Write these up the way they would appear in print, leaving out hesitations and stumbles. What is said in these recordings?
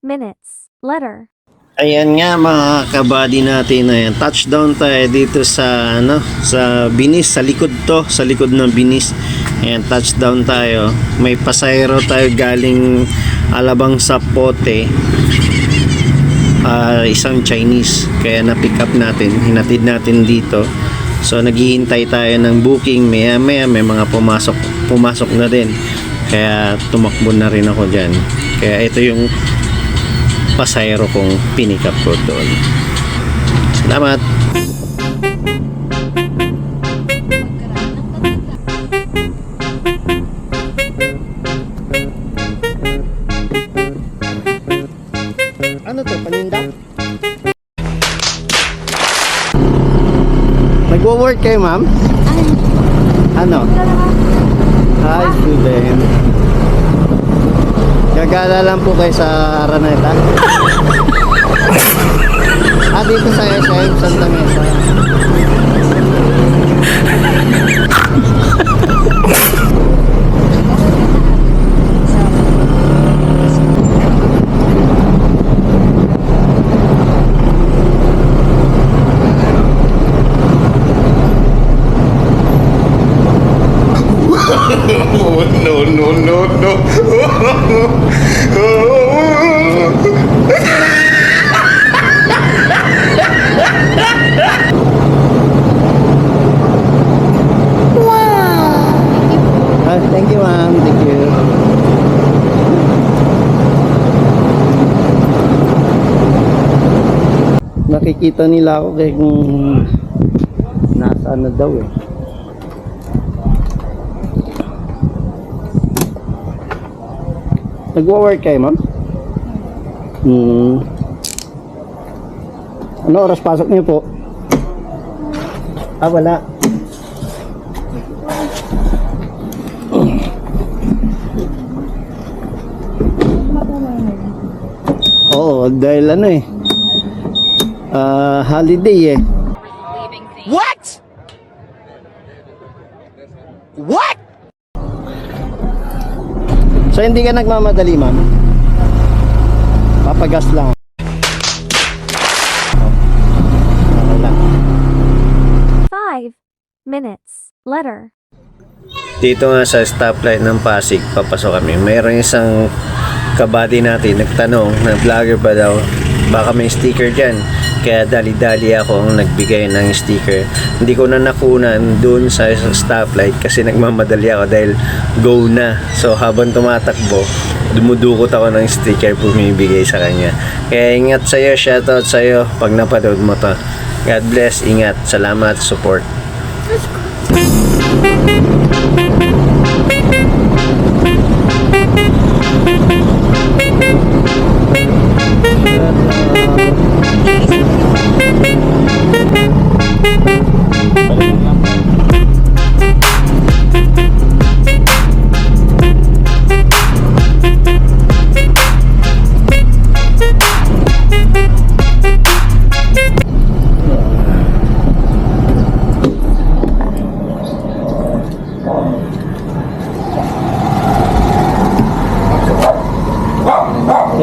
minutes later. Ayan nga mga kabady natin, ayan, touchdown tayo dito sa sa Binis, sa likod sa likod ng Binis. Ayan, touchdown tayo. May pasahero tayo galing Alabang Sapote. Isang Chinese, kaya na-pick up natin, hinatid natin dito. So naghihintay tayo ng booking, maya may mga pumasok na din. Kaya tumakbo na rin ako diyan. Kaya ito yung pasahero kong pinikap ko doon. Salamat. Ano to, paninda? Nagwo-work kayo, ma'am? Ano? Hi, student. Gagala lang po kayo sa Araneta. Dito sa SM Santa Mesa. No. Thank you, ma'am. Thank you. Nakikita nila ako kaya kung nasaan na daw eh. Nagwo-work kayo, ma'am? Ano oras pasok niyo po? Wala. Oo, dahil holiday eh. What? What? So hindi ka nagmamadali, ma'am? Papagas lang. Okay lang. 5 minutes later. Dito nga sa stoplight ng Pasig, papasok kami. Mayroong isang kabady natin nagtanong na vlogger ba daw, baka may sticker dyan. Kaya dali-dali ako ang nagbigay ng sticker. Hindi ko na nakunan dun sa stoplight kasi nagmamadali ako dahil go na. So habang tumatakbo, dumudukot ako ng sticker bumibigay sa kanya. Kaya ingat sa'yo, shoutout sa'yo pag napanood mo to. God bless, ingat, salamat, support.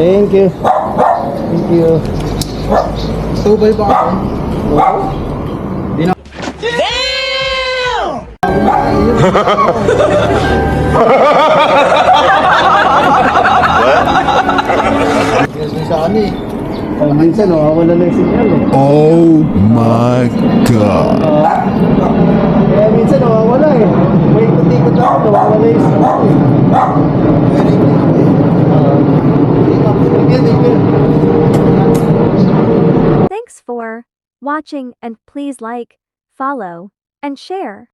Thank you. Thank you. Subay pa ako. Di na. Damn! Sa ano eh. Minsan, wala na yung sinyal eh. Oh my God. Kaya minsan nawawala eh. May ikot-ikot ako, nawawala yung sinyal eh. Thanks for watching and please like, follow, and share.